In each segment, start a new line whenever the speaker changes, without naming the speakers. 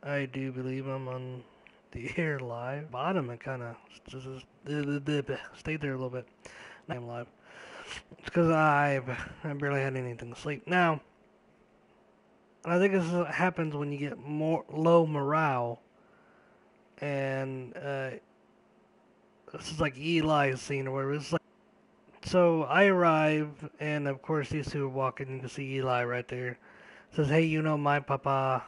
I do believe I'm on the air live. Bottom and kind of just stayed there a little bit. Now I'm live. It's because I barely had anything to sleep. Now, I think this happens when you get more low morale, and this is like Eli's scene or whatever. It's like, so I arrive, and of course these two are walking. You can see Eli right there. Says, "Hey, you know my papa."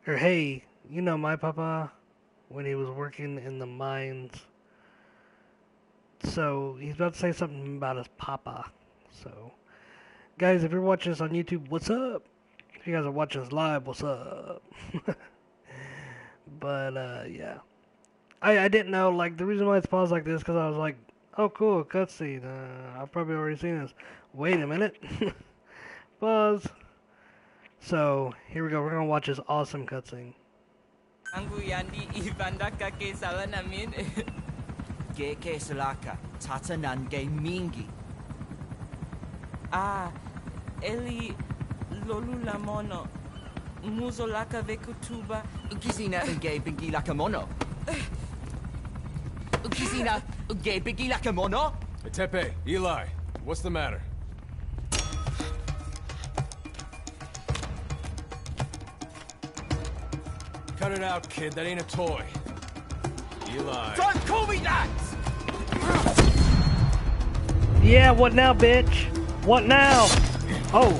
Or, "Hey, you know my papa," when he was working in the mines. So he's about to say something about his papa. So, guys, if you're watching this on YouTube, what's up? If you guys are watching this live, what's up? But yeah, I didn't know, like, the reason why it's paused like this because I was like, oh cool, cutscene. I've probably already seen this. Wait a minute. Pause. So here we go. We're gonna watch this awesome cutscene.
Angu Yandi ibanda kake sala namin.
Geke salaka, tata nange mingi.
Ah, Eli lolu lamono. Muzo laka vekutuba.
Ukisina unge bingi lakamono. Ukisina unge bingi lakamono.
Tepe, Eli, what's the matter? Cut it out, kid. That ain't a toy. Eli.
Don't call me that!
Yeah, what now, bitch? What now? Oh.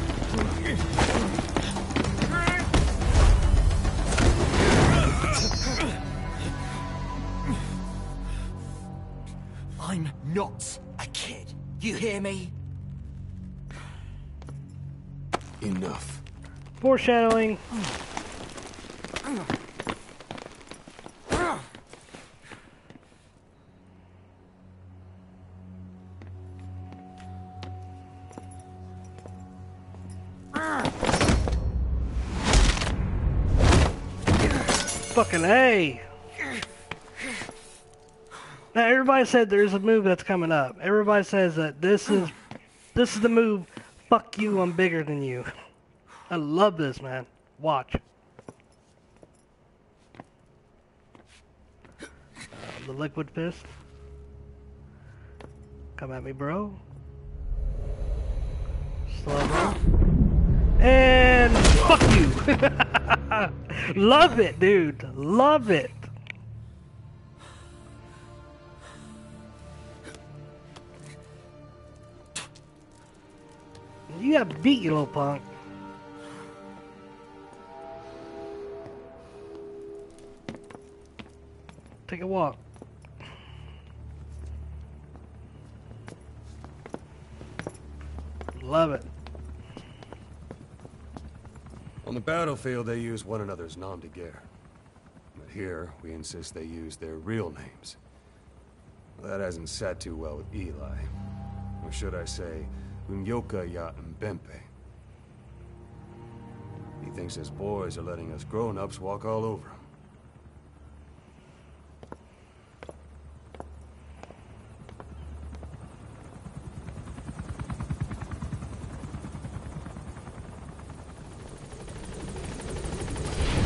I'm not a kid. You hear me?
Enough.
Foreshadowing. Fucking A. Now everybody said there's a move that's coming up. Everybody says that this is the move. Fuck you, I'm bigger than you. I love this, man. Watch. The liquid fist. Come at me, bro. Slow mo. And fuck you. Love it, dude. Love it. You got beat, you little punk. Take a walk. Love it.
On the battlefield, they use one another's nom de guerre. But here, we insist they use their real names. Well, that hasn't sat too well with Eli. Or should I say, Unyoka ya Mbempe. He thinks his boys are letting us grown-ups walk all over him.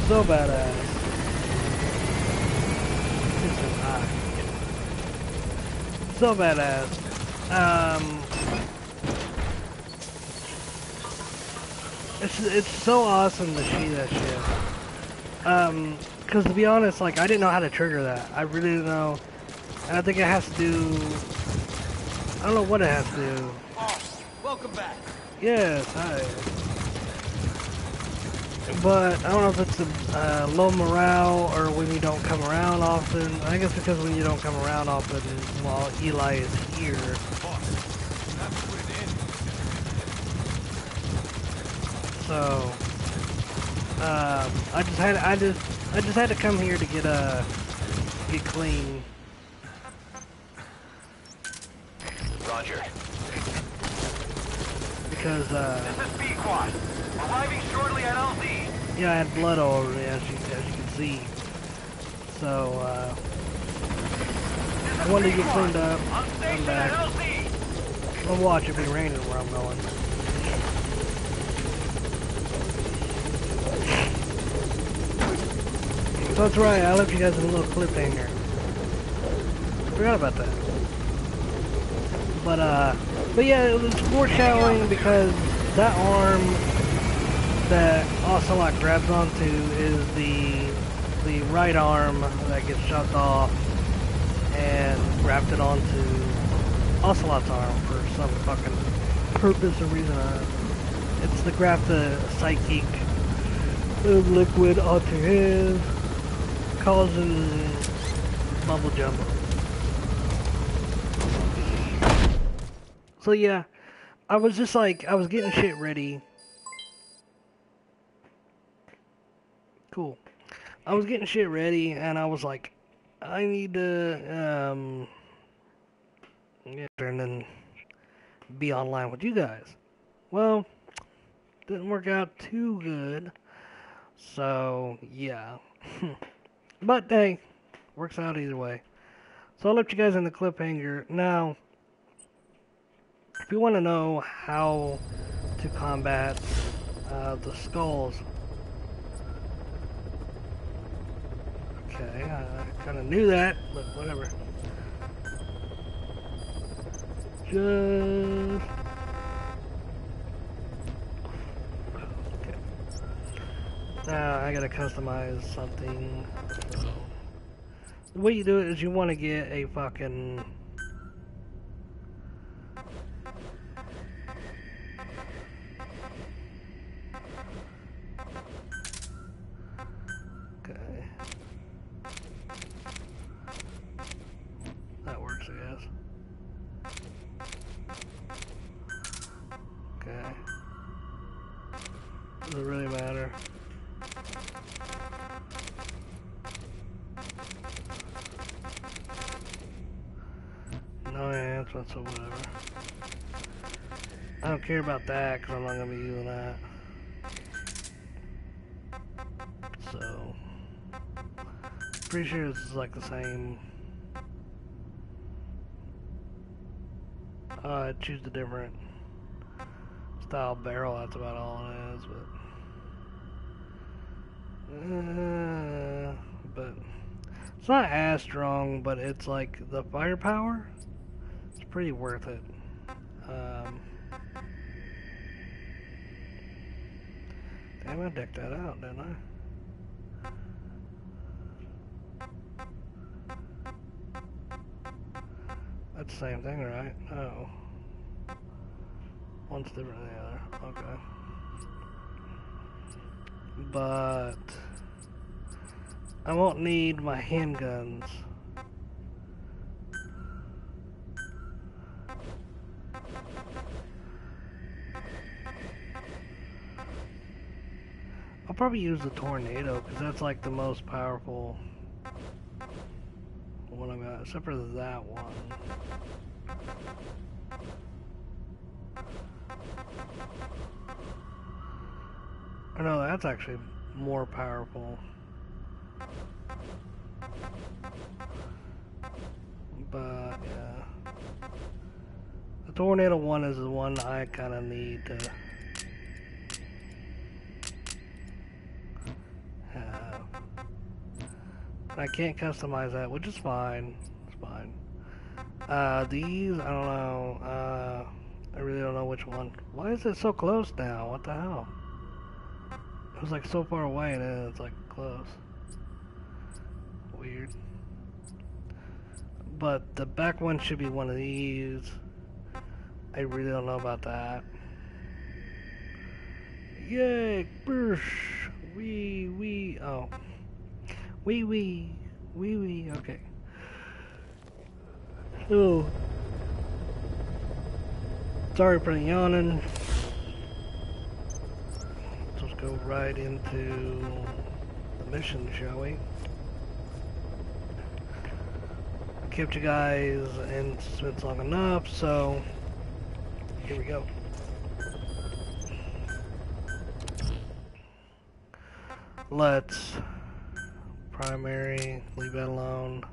So badass. So badass. It's so awesome to see that shit. Because to be honest, like, I didn't know how to trigger that. I really didn't know. And I think it has to do... I don't know what it has to do.
Oh, welcome back.
Yes, hi. But I don't know if it's low morale or when you don't come around often. I guess because when you don't come around often while Eli is here. So I just had to come here to get clean.
Roger.
Because
This is B-Quad. Arriving shortly at LZ.
yeah, I had blood all over me, as you can see. So I wanted to get cleaned up.
On
Come
station
back.
at LZ.
I'll watch it be raining where I'm going. So that's right, I left you guys in a little cliffhanger. Forgot about that. But yeah, it was foreshadowing because that arm that Ocelot grabs onto is the right arm that gets chopped off and wrapped it onto Ocelot's arm for some fucking purpose or reason. It's to grab the psychic liquid onto his, causing mumble jumbo. So yeah, I was just like, I was getting shit ready. Cool. I was getting shit ready, and I was like, I need to, yeah, and then be online with you guys. Well, didn't work out too good. So, yeah. But, hey, works out either way. So, I'll let you guys in the cliffhanger. Now, if you want to know how to combat the skulls, okay, I kind of knew that, but whatever. Just... okay. Now, I gotta customize something. So, the way you do it is you want to get a fucking... okay. That works, I guess. Okay. Does it really matter? No enhancements or whatever. I don't care about that because I'm not going to be using that. So, pretty sure this is like the same. Choose the different style barrel, that's about all it is, but it's not as strong, but it's like the firepower, it's pretty worth it. Damn, I decked that out, didn't I? That's the same thing, right? Oh. One's different than the other. Okay. But I won't need my handguns. I'll probably use the tornado because that's like the most powerful one I've got, except for that one. Oh no, that's actually more powerful. But yeah, the tornado one is the one I kind of need to have. I can't customize that, which is fine. It's fine. These, I don't know. I really don't know which one. Why is it so close now? What the hell? It was like so far away and then it's like close. Weird. But the back one should be one of these. I really don't know about that. Yay! Bursh! Wee! Oh. Wee! Okay. So, sorry for the yawning. Let's just go right into the mission, shall we? I kept you guys in suspense long enough, so here we go. Let's primary, leave that alone.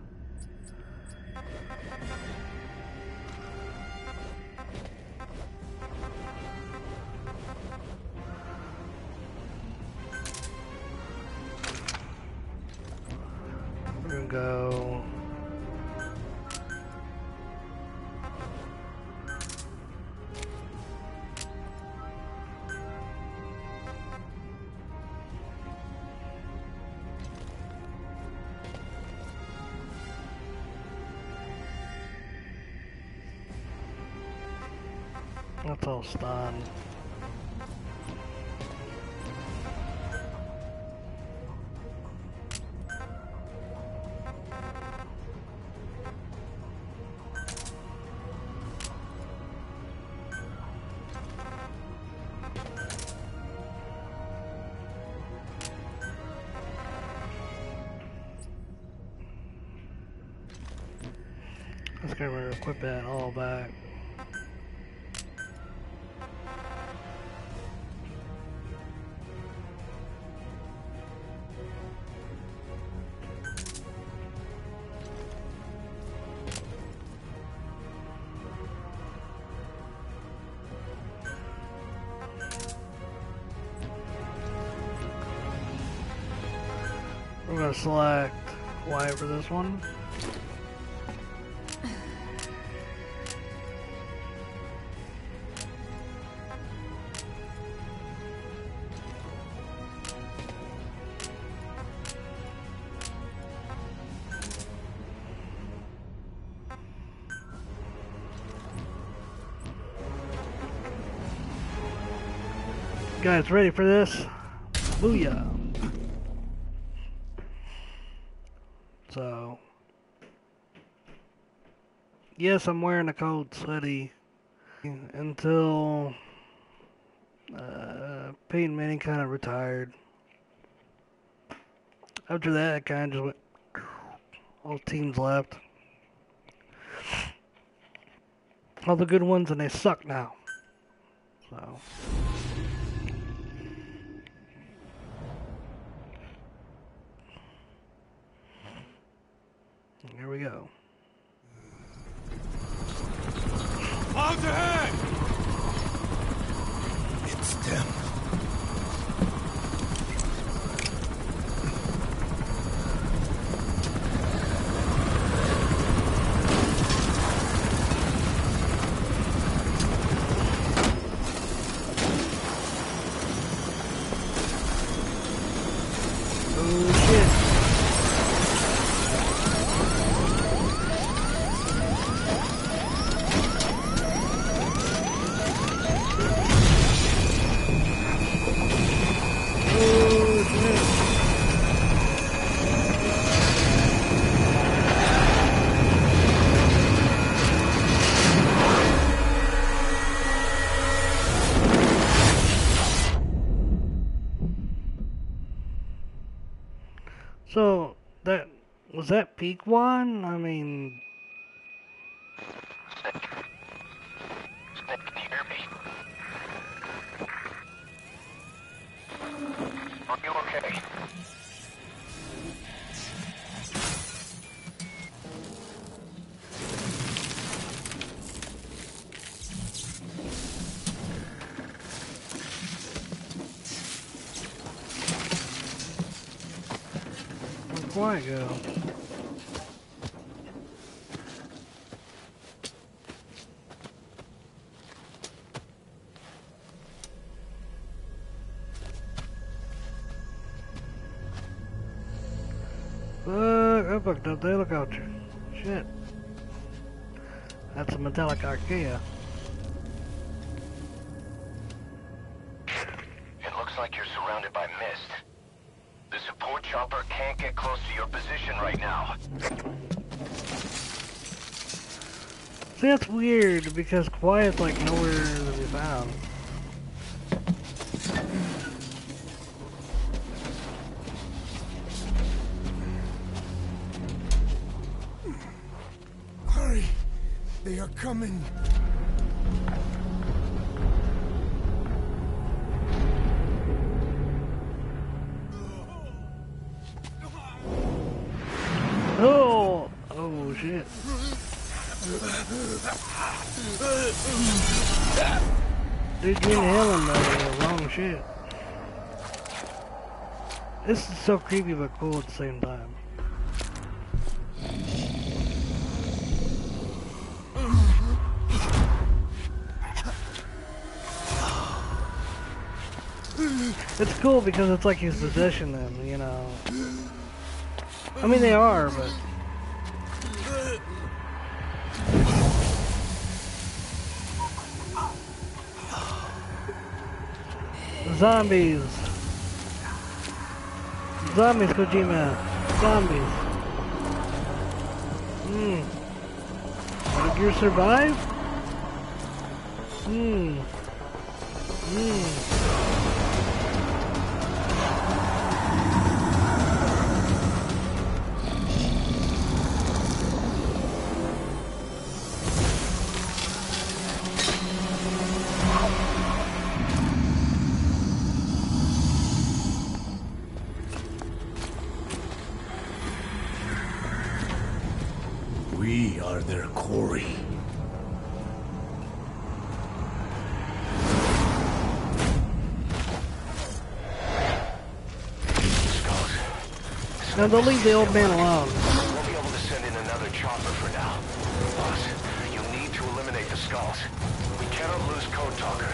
go. That's all stunned. Let's get rid of equip that all back. We're gonna select Quiet for this one. Guys, ready for this? Booyah! So, yes, I'm wearing a cold hoodie until Peyton Manning kind of retired. After that, it kind of just went, all teams left. All the good ones, and they suck now. So. Here we go.
Clouds ahead!
It's them.
Oh shit. So, was that peak one? I mean...
Snake, can you hear me? Are you okay?
Where'd Quiet go? I fucked up the helicopter. Shit. That's a metallic Archaea.
It looks like you're surrounded by mist. The support chopper can't get close to your position right now.
See, that's weird because Quiet's like nowhere to be found.
Hurry! They are coming!
Oh! Oh shit. Dude, you're inhaling the wrong shit. This is so creepy but cool at the same time. It's cool because it's like he's possessing them, you know. I mean, they are, but... Zombies! Zombies, Kojima! Zombies! Metal Gear Survive?
We are their quarry.
Now they'll leave the old man alone.
We'll be able to send in another chopper for now. Boss, you need to eliminate the skulls. We cannot lose Code Talker.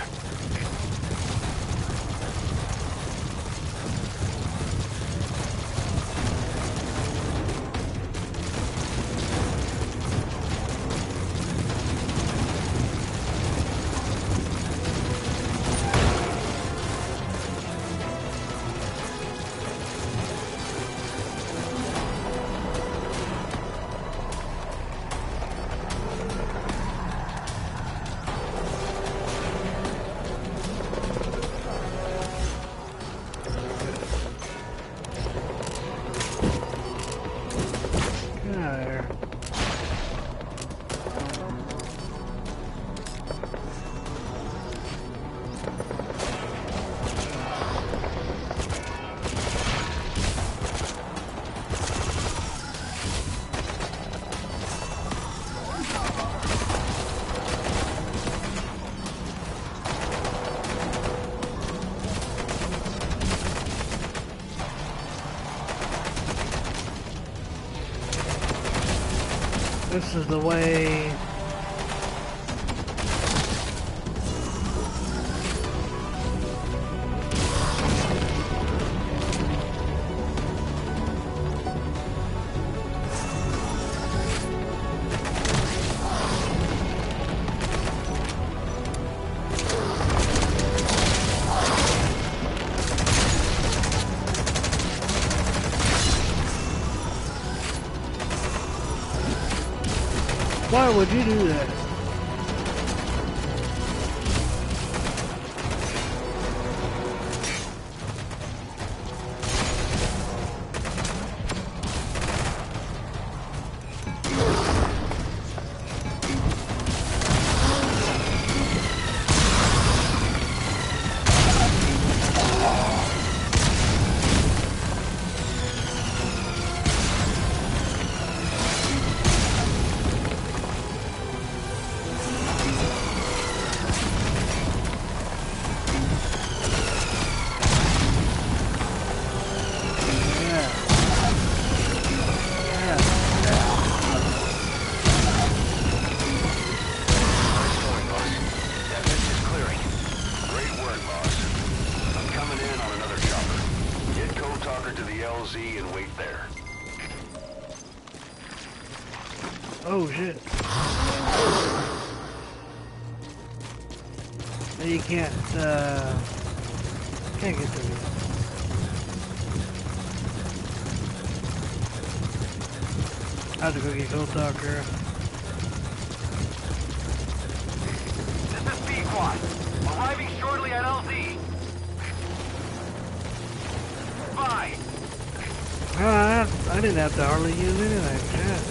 This is the way. Why would you do that?
LZ and wait there.
Oh shit. You can't get through here. I have to go get Code Talker.
This is Pequod. Arriving shortly at LZ. Bye.
I didn't have to hardly use anything. Shit.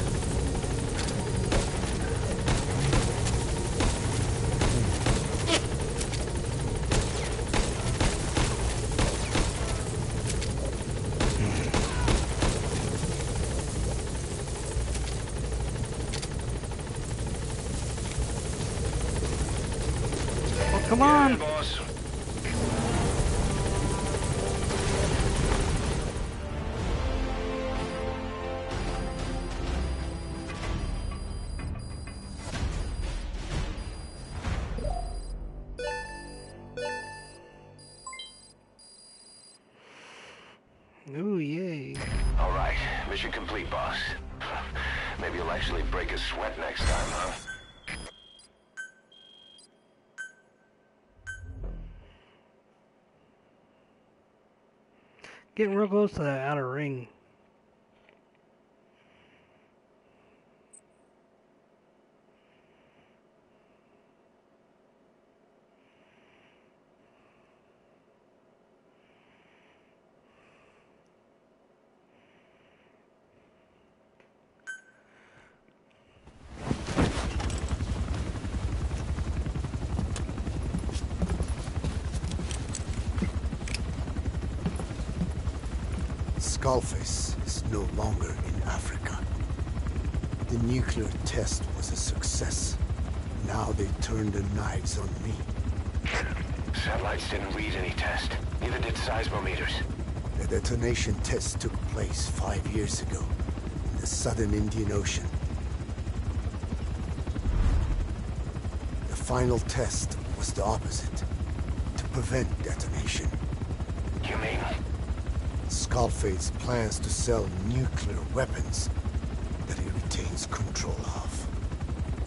Come on!
Yeah, boss.
Ooh, yay.
All right, mission complete, boss. Maybe you'll actually break a sweat next time, huh?
Getting real close to that outer ring.
Skullface is no longer in Africa. The nuclear test was a success. Now they turned their knives on me.
Satellites didn't read any test. Neither did seismometers.
The detonation test took place 5 years ago in the southern Indian Ocean. The final test was the opposite, to prevent detonation.
You mean?
Skullface plans to sell nuclear weapons that he retains control of.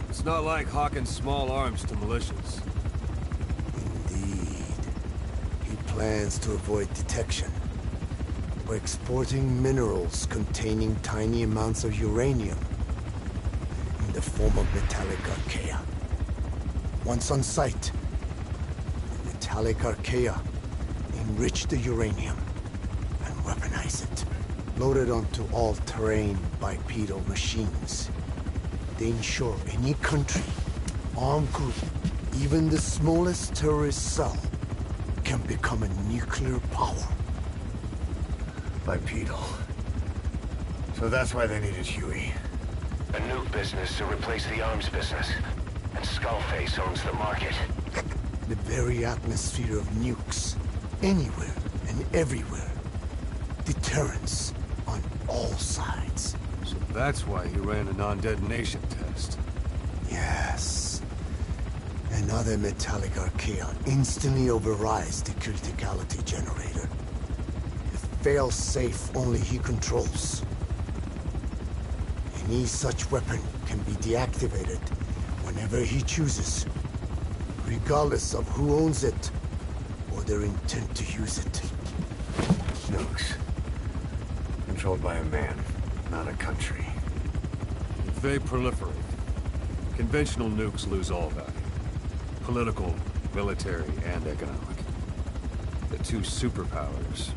It's not like hawking small arms to militias.
Indeed. He plans to avoid detection by exporting minerals containing tiny amounts of uranium in the form of metallic archaea. Once on site, the metallic archaea enrich the uranium and weaponize it. Loaded onto all-terrain bipedal machines. They ensure any country, armed group, even the smallest terrorist cell, can become a nuclear power.
Bipedal. So that's why they needed Huey.
A nuke business to replace the arms business. And Skullface owns the market.
The very atmosphere of nukes, anywhere and everywhere. Deterrence on all sides.
So that's why he ran a non-detonation test.
Yes. Another metallic archaea instantly overrides the criticality generator. It fails safe only he controls. Any such weapon can be deactivated whenever he chooses, regardless of who owns it or their intent to use it.
Nukes. Controlled by a man, not a country. If they proliferate, conventional nukes lose all value. Political, military, and economic. The two superpowers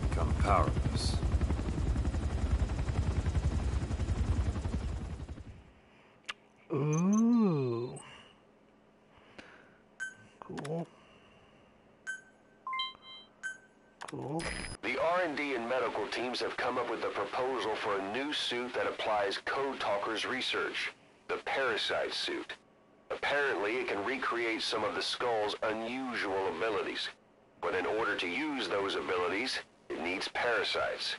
become powerless.
Ooh. Cool. Cool.
The R&D and medical teams have come up with a proposal for a new suit that applies Code Talker's research. The Parasite suit. Apparently, it can recreate some of the Skull's unusual abilities. But in order to use those abilities, it needs parasites.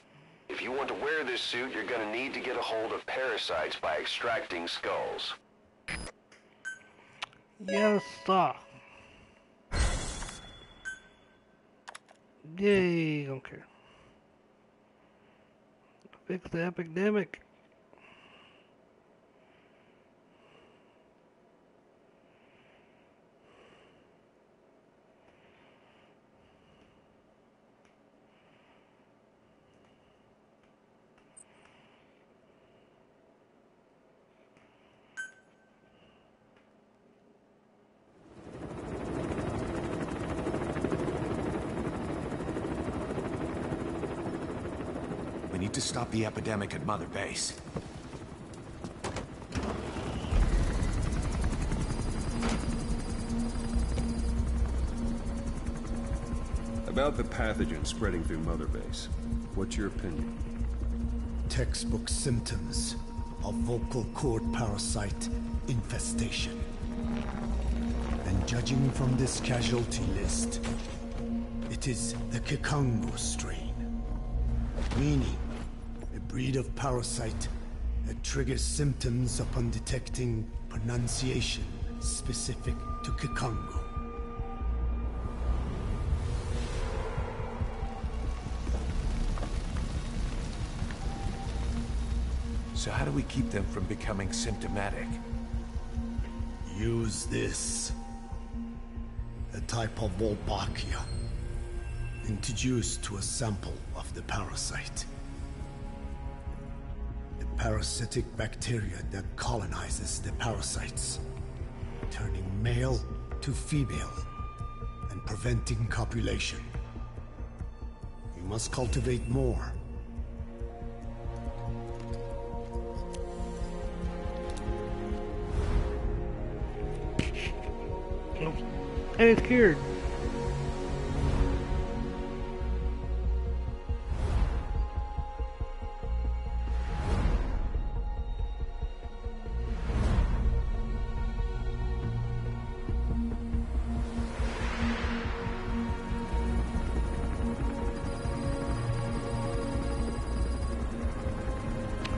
If you want to wear this suit, you're gonna need to get a hold of parasites by extracting skulls.
Yes, sir. Yay, don't care. Fix the epidemic.
We need to stop the epidemic at Mother Base.
About the pathogen spreading through Mother Base, what's your opinion?
Textbook symptoms of vocal cord parasite infestation. And judging from this casualty list, it is the Kikongo strain. Meaning, a breed of parasite that triggers symptoms upon detecting pronunciation specific to Kikongo.
So how do we keep them from becoming symptomatic?
Use this. A type of Wolbachia. Introduced to a sample of the parasite. A parasitic bacteria that colonizes the parasites, turning male to female and preventing copulation. You must cultivate more.
And it's cured.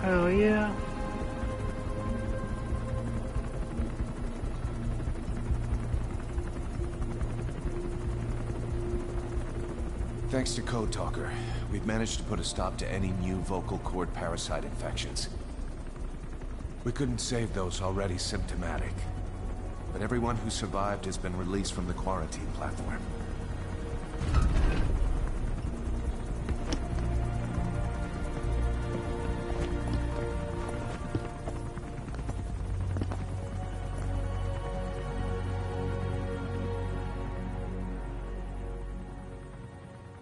Oh yeah.
Thanks to Code Talker, we've managed to put a stop to any new vocal cord parasite infections. We couldn't save those already symptomatic, but everyone who survived has been released from the quarantine platform.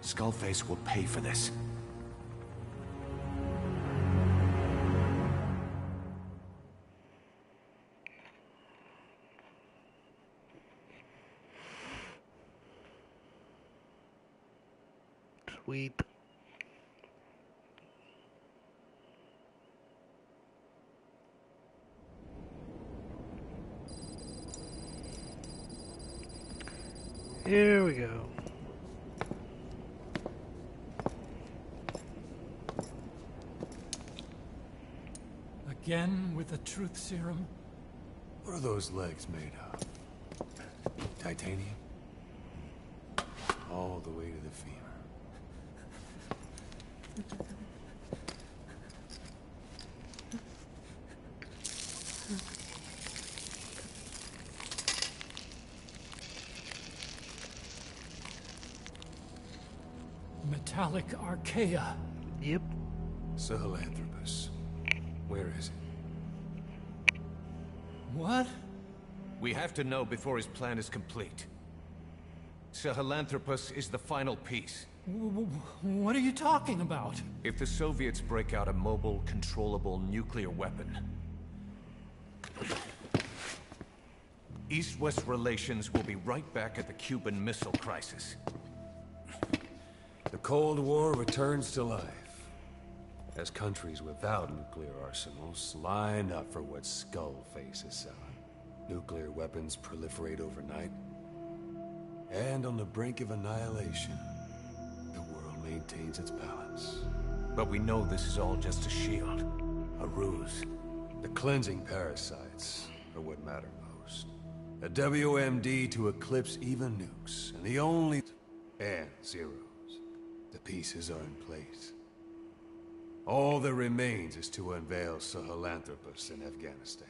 Skullface will pay for this.
Sweet. Here we go.
Again with the truth serum?
What are those legs made of? Titanium? All the way to the femur.
Metallic archaea.
Yep.
Sahelanthropus. Where is it?
What?
We have to know before his plan is complete. Sahelanthropus is the final piece.
What are you talking about?
If the Soviets break out a mobile, controllable nuclear weapon, East-West relations will be right back at the Cuban Missile Crisis.
The Cold War returns to life, as countries without nuclear arsenals line up for what Skullface is selling. Nuclear weapons proliferate overnight, and on the brink of annihilation, the world maintains its balance.
But we know this is all just a shield, a ruse.
The cleansing parasites are what matter most. A WMD to eclipse even nukes, and the only... and zeros. The pieces are in place. All that remains is to unveil Sahelanthropus in Afghanistan.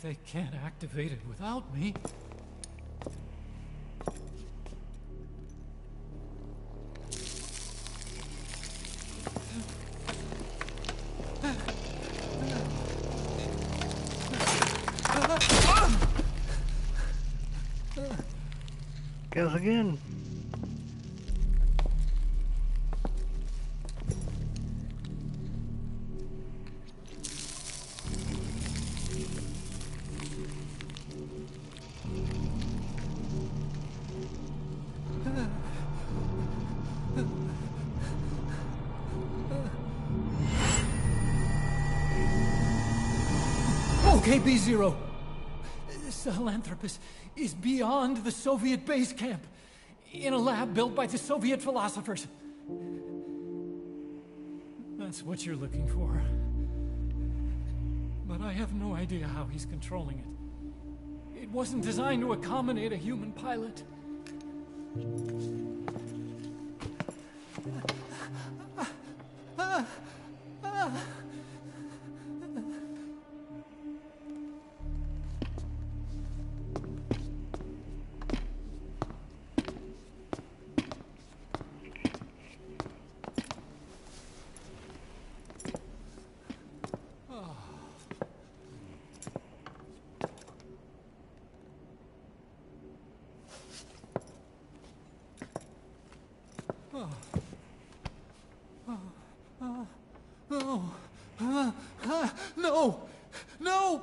They can't activate it without me.
Guess again.
Okay, B-Zero. Sahelanthropus is beyond the Soviet base camp, in a lab built by the Soviet philosophers. That's what you're looking for. But I have no idea how he's controlling it. It wasn't designed to accommodate a human pilot. No! No!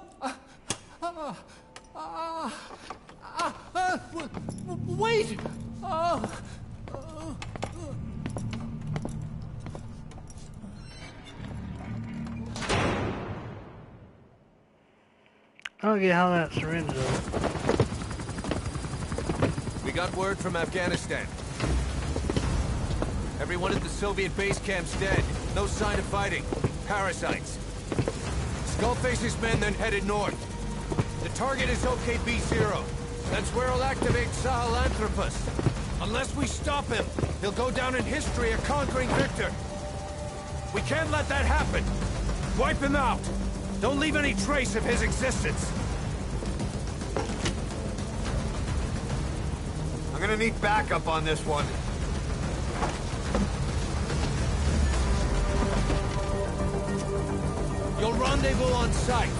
Wait!
I don't get how that syringe though.
We got word from Afghanistan. Everyone at the Soviet base camp's dead. No sign of fighting. Parasites. Skullface's men then headed north. The target is OKB-0. That's where he'll activate Sahelanthropus. Unless we stop him, he'll go down in history a conquering victor. We can't let that happen. Wipe him out. Don't leave any trace of his existence.
I'm gonna need backup on this one.
You'll rendezvous on site.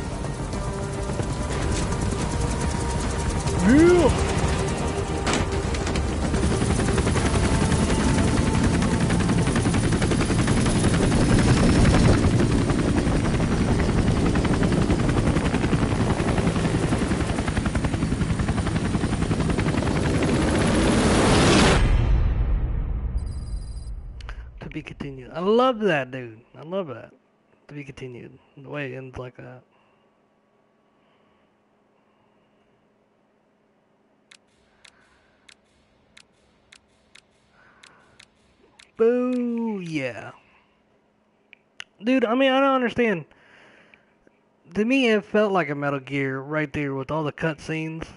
To be continued. I love that, dude. I love that. To be continued. The way it ends like that. Boo, yeah. Dude, I mean, I don't understand. To me, it felt like a Metal Gear right there with all the cutscenes.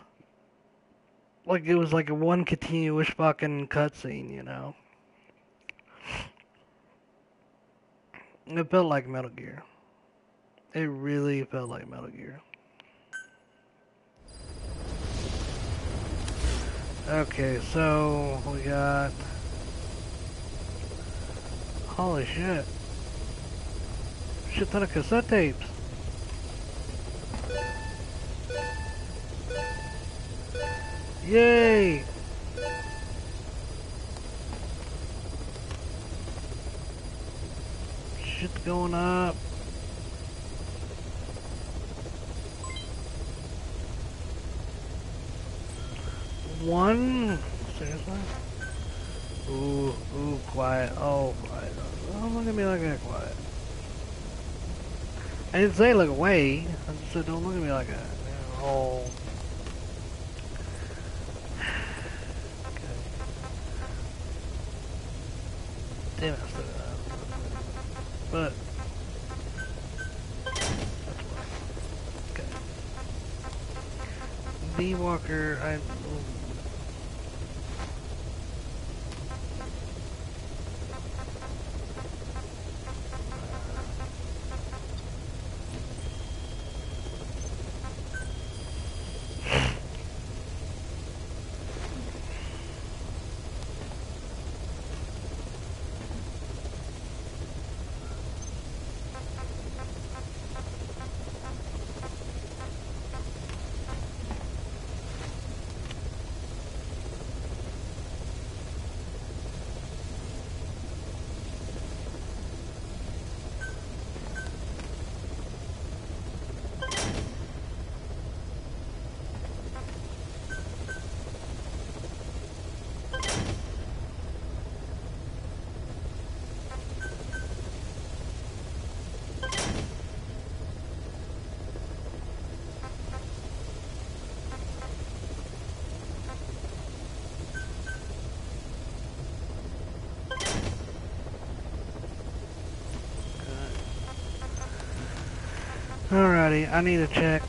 Like it was like a one continuous fucking cutscene, you know? It felt like Metal Gear. It really felt like Metal Gear. Okay, so we got... Holy shit. Shit ton of cassette tapes. Yay! Shit's going up. One? Seriously? Ooh, quiet. Oh, quiet. Don't look at me like that, quiet. I didn't say look away. I just said don't look at me like that. Oh. Okay. Damn it, I still got that. But that's what. Okay. V-Walker, alrighty, I need to check.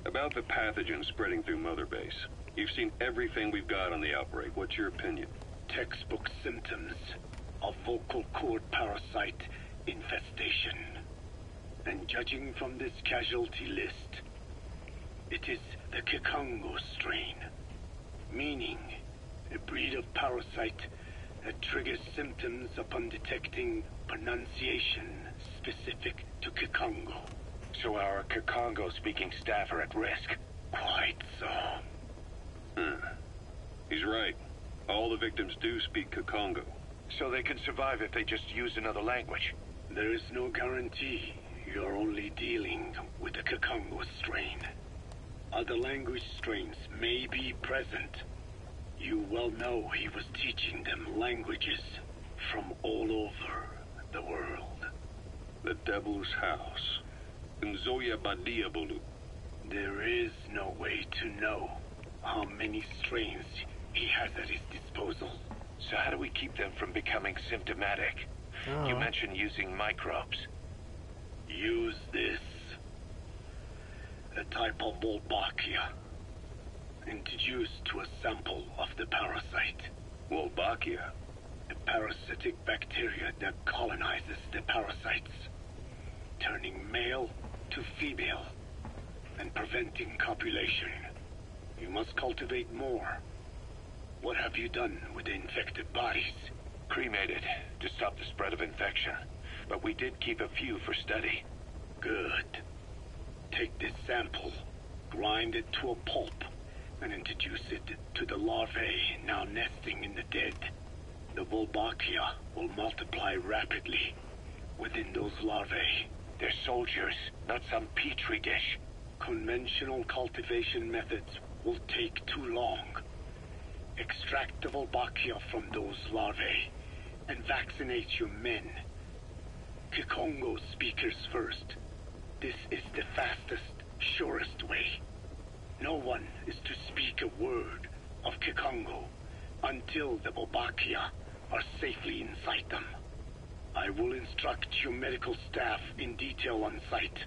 About the pathogen spreading through Mother Base. You've seen everything we've got on the outbreak. What's your opinion?
Textbook symptoms of vocal cord parasite infestation. And judging from this casualty list, it is the Kikongo strain, meaning a breed of parasite that triggers symptoms upon detecting pronunciation Kikongo. So our Kikongo-speaking staff are at risk. Quite so.
He's right. All the victims do speak Kikongo.
So they can survive if they just use another language. There is no guarantee. You're only dealing with the Kikongo strain. Other language strains may be present. You well know he was teaching them languages from all over the world.
The Devil's House. Nzoya Badia Bulu.
There is no way to know how many strains he has at his disposal. So how do we keep them from becoming symptomatic? You mentioned using microbes. Use this. A type of Wolbachia. Introduced to a sample of the parasite.
Wolbachia?
A parasitic bacteria that colonizes the parasites, turning male to female and preventing copulation. You must cultivate more. What have you done with the infected bodies? Cremated to stop the spread of infection, but we did keep a few for study. Good. Take this sample, grind it to a pulp, and introduce it to the larvae now nesting in the dead. The Wolbachia will multiply rapidly within those larvae. They're soldiers, not some petri dish. Conventional cultivation methods will take too long. Extract the Wolbachia from those larvae and vaccinate your men. Kikongo speakers first. This is the fastest, surest way. No one is to speak a word of Kikongo until the Wolbachia are safely inside them. I will instruct your medical staff in detail on site.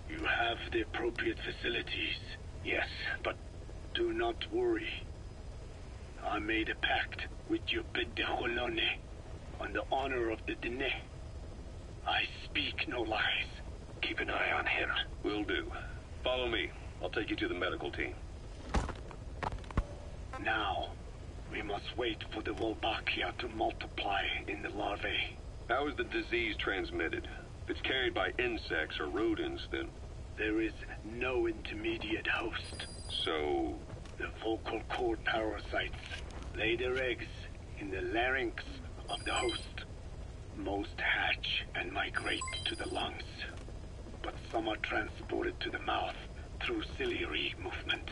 You have the appropriate facilities. Yes, but do not worry. I made a pact with your Bedejolone on the honor of the Dene. I speak no lies. Keep an eye on him.
Will do. Follow me. I'll take you to the medical team.
Now, we must wait for the Wolbachia to multiply in the larvae.
How is the disease transmitted? If it's carried by insects or rodents, then...
There is no intermediate host.
So...
The vocal cord parasites lay their eggs in the larynx of the host. Most hatch and migrate to the lungs, but some are transported to the mouth through ciliary movement,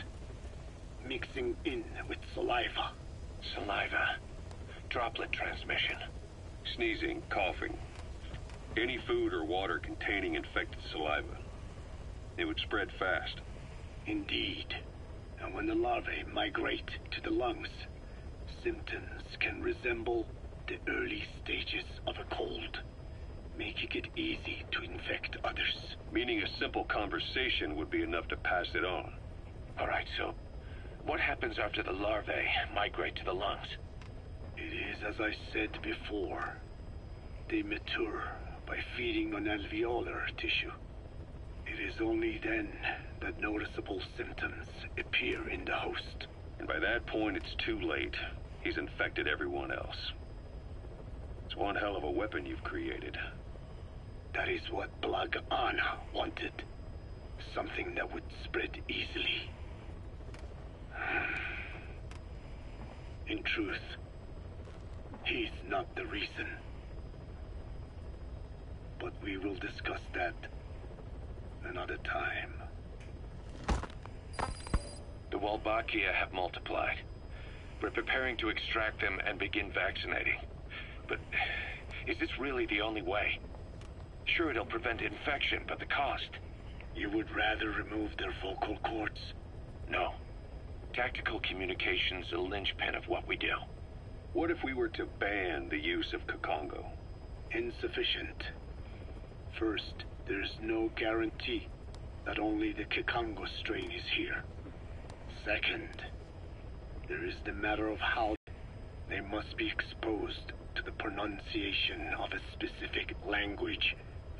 mixing in with saliva. Saliva. Droplet transmission.
Sneezing, coughing. Any food or water containing infected saliva. It would spread fast.
Indeed. And when the larvae migrate to the lungs, symptoms can resemble the early stages of a cold, making it easy to infect others.
Meaning a simple conversation would be enough to pass it on.
All right, so what happens after the larvae migrate to the lungs? It is as I said before. They mature by feeding on alveolar tissue. It is only then that noticeable symptoms appear in the host.
And by that point, it's too late. He's infected everyone else. It's one hell of a weapon you've created.
That is what Blag Ana wanted. Something that would spread easily. In truth, he's not the reason. But we will discuss that another time. The Wolbachia have multiplied. We're preparing to extract them and begin vaccinating. But is this really the only way? Sure, it'll prevent infection, but the cost. You would rather remove their vocal cords? No. Tactical communication's a linchpin of what we do.
What if we were to ban the use of Kikongo?
Insufficient. First, there's no guarantee that only the Kikongo strain is here. Second, there is the matter of how they must be exposed to the pronunciation of a specific language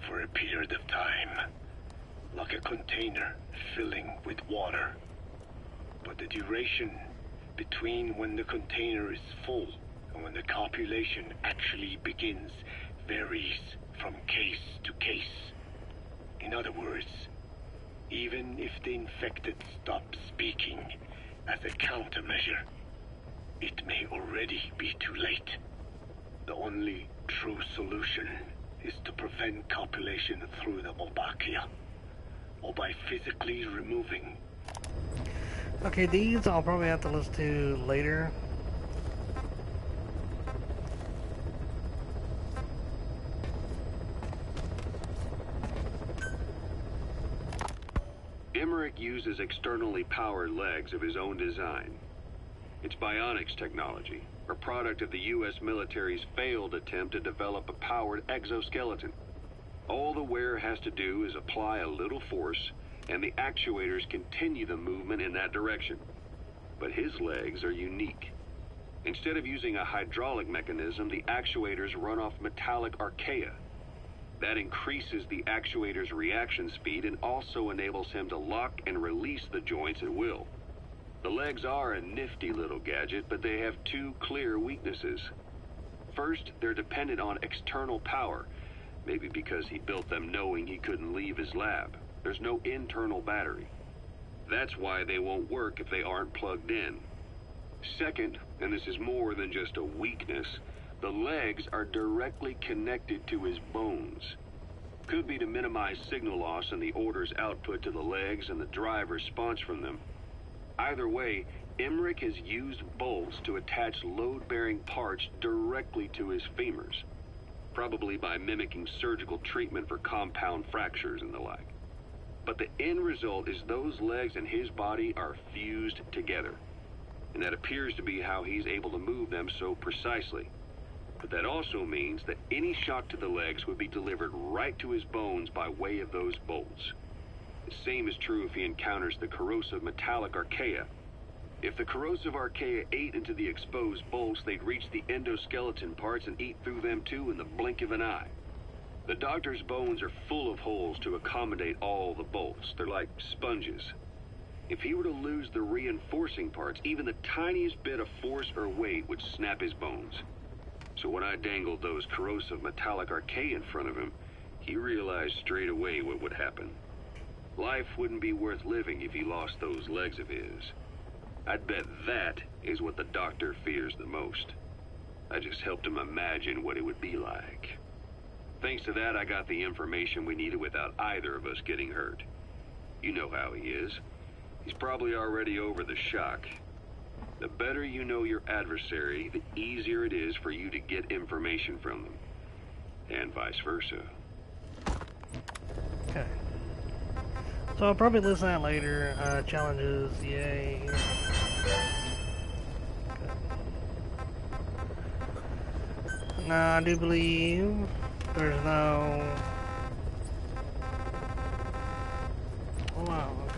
for a period of time, like a container filling with water. But the duration between when the container is full and when the copulation actually begins varies from case to case. other words, even if the infected stop speaking as a countermeasure, it may already be too late. The only true solution is to prevent copulation through the Obakea, or by physically removing.
Okay, these I'll probably have to listen to later.
Emmerich uses externally powered legs of his own design. It's bionics technology, a product of the U.S. military's failed attempt to develop a powered exoskeleton. All the wearer has to do is apply a little force, and the actuators continue the movement in that direction. But his legs are unique. Instead of using a hydraulic mechanism, the actuators run off metallic archaea. That increases the actuator's reaction speed and also enables him to lock and release the joints at will. The legs are a nifty little gadget, but they have two clear weaknesses. First, they're dependent on external power, maybe because he built them knowing he couldn't leave his lab. There's no internal battery. That's why they won't work if they aren't plugged in. Second, and this is more than just a weakness, the legs are directly connected to his bones. Could be to minimize signal loss and the orders output to the legs and the drive response from them. Either way, Emmerich has used bolts to attach load-bearing parts directly to his femurs, probably by mimicking surgical treatment for compound fractures and the like. But the end result is those legs and his body are fused together, and that appears to be how he's able to move them so precisely. But that also means that any shock to the legs would be delivered right to his bones by way of those bolts. The same is true if he encounters the corrosive metallic archaea. If the corrosive archaea ate into the exposed bolts, they'd reach the endoskeleton parts and eat through them too in the blink of an eye. The doctor's bones are full of holes to accommodate all the bolts. They're like sponges. If he were to lose the reinforcing parts, even the tiniest bit of force or weight would snap his bones. So when I dangled those corrosive metallic archaea in front of him, he realized straight away what would happen. Life wouldn't be worth living if he lost those legs of his. I'd bet that is what the doctor fears the most. I just helped him imagine what it would be like. Thanks to that, I got the information we needed without either of us getting hurt. You know how he is. He's probably already over the shock. The better you know your adversary, the easier it is for you to get information from them. And vice versa.
Okay. So I'll probably listen to that later. Challenges, yay. Okay. Now I do believe there's no... Oh wow, okay.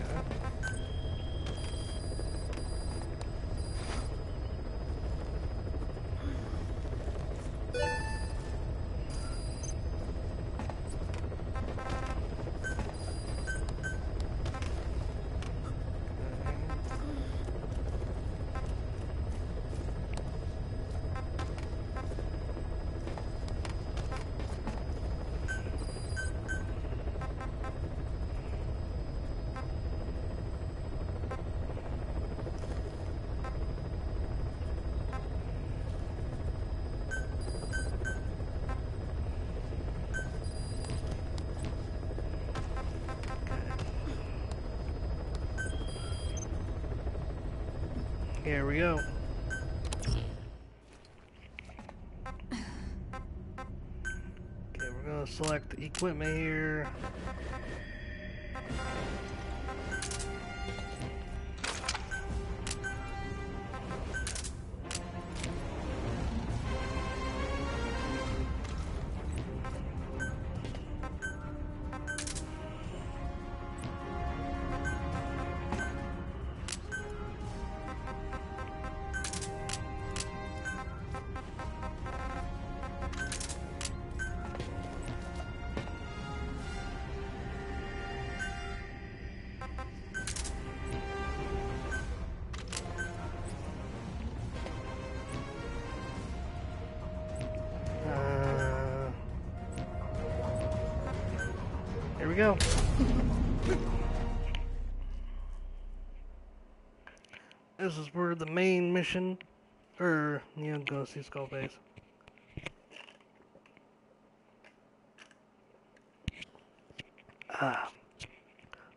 Here we go. Okay, we're gonna select equipment here. Here we go. This is where the main mission, or you know, go see Skullface.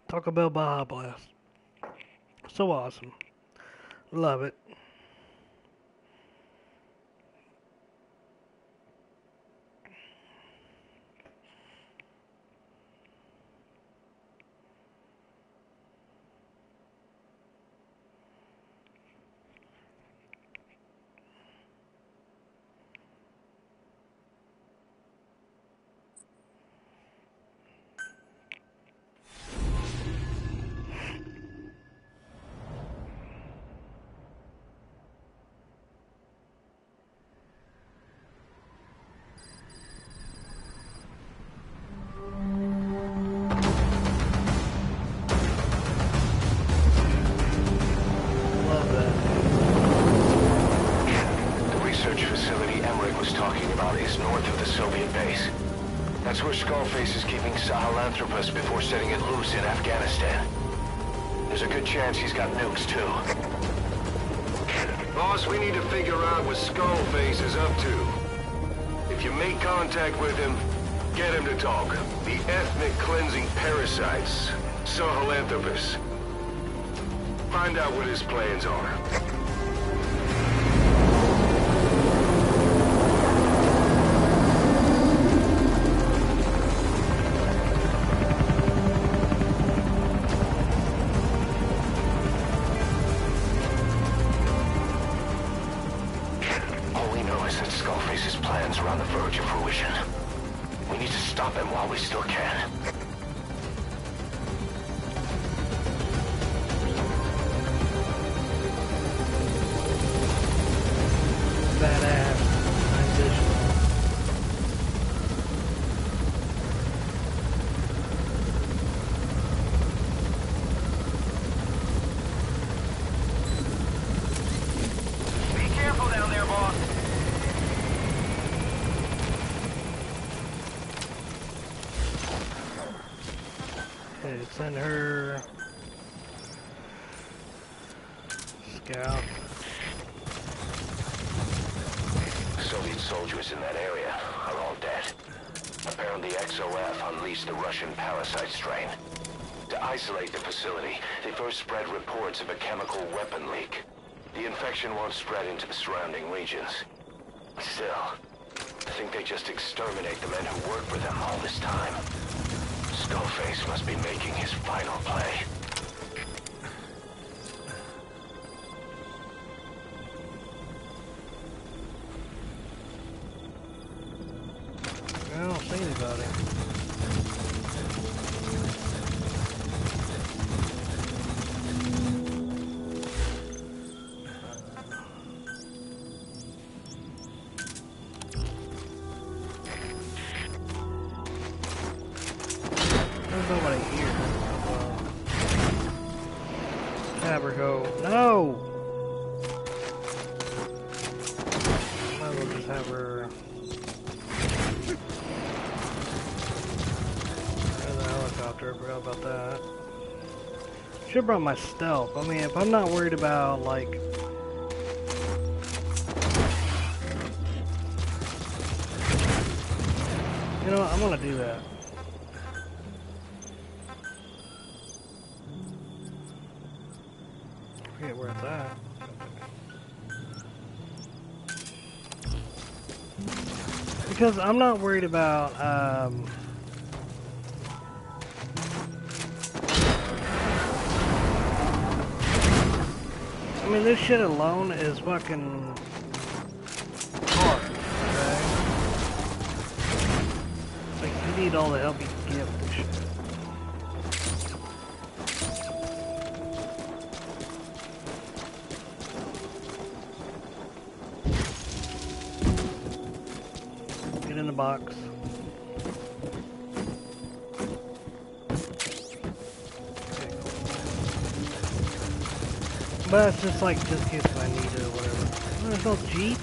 Taco Bell Baja Blast. So awesome. Love it.
That's where Skullface is keeping Sahelanthropus before setting it loose in Afghanistan. There's a good chance he's got nukes, too.
Boss, we need to figure out what Skullface is up to. If you make contact with him, get him to talk. The ethnic cleansing parasites, Sahelanthropus. Find out what his plans are.
We still can.
Badass. Nice vision.
Be careful down there, boss.
Send her scout.
Soviet soldiers in that area are all dead. Apparently XOF unleashed the Russian parasite strain. To isolate the facility, they first spread reports of a chemical weapon leak. The infection won't spread into the surrounding regions. Still, I think they just exterminate the men who worked for them all this time. Skullface must be making his final play.
I don't see anybody. There's nobody here. Have her go. No! Might as well just have her. There's a helicopter, I forgot about that. Should've brought my stealth. I mean, if I'm not worried about, like. You know what? I'm gonna do that. I forget where it's at. Because I'm not worried about, I mean, this shit alone is fucking hard, okay? Like, you need all the help you can get with this shit. Get in the box. But it's just like, just in case if I need it or whatever. There's no Jeep.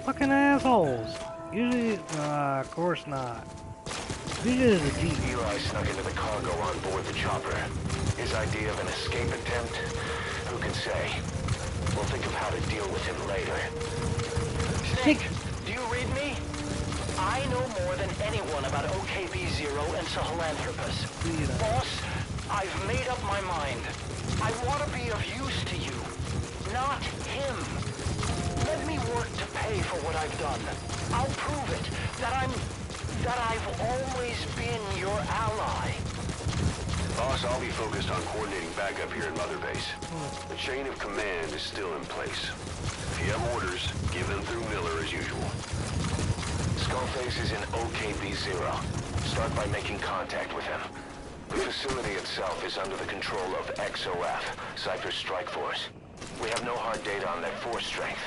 Fucking assholes. Usually, of course not. Vision is a Jeep.
Eli snuck into the cargo on board the chopper. His idea of an escape attempt? Who can say? We'll think of how to deal with him later.
Snake, do you read me? I know more than anyone about OKB-0 and Sahelanthropus. Boss, I've made up my mind. I want to be of use to you, not him. Let me work to pay for what I've done. I'll prove it, that I've always been your ally.
Boss, I'll be focused on coordinating backup here at Mother Base. The chain of command is still in place. If you have orders, give them through Miller as usual. Skullface is in OKB-0. Start by making contact with him. The facility itself is under the control of XOF, Cypher's Strike Force. We have no hard data on their force strength,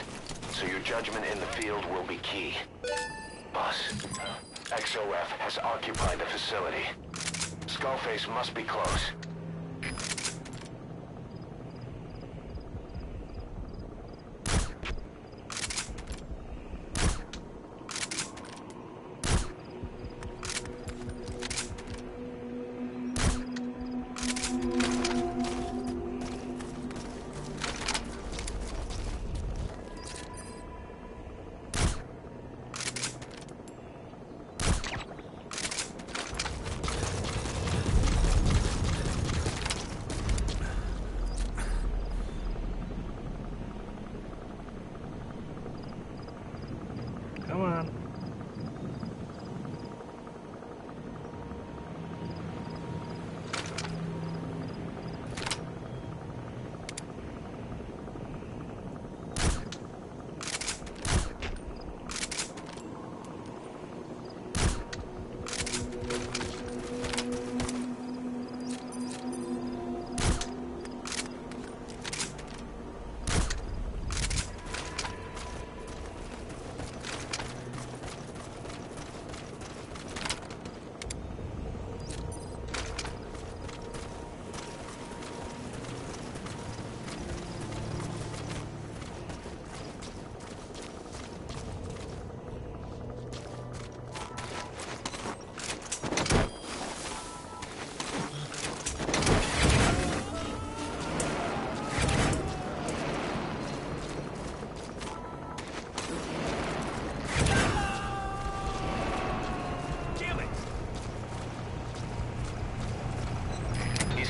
so your judgment in the field will be key. Boss, XOF has occupied the facility. Skullface must be close.
Come on.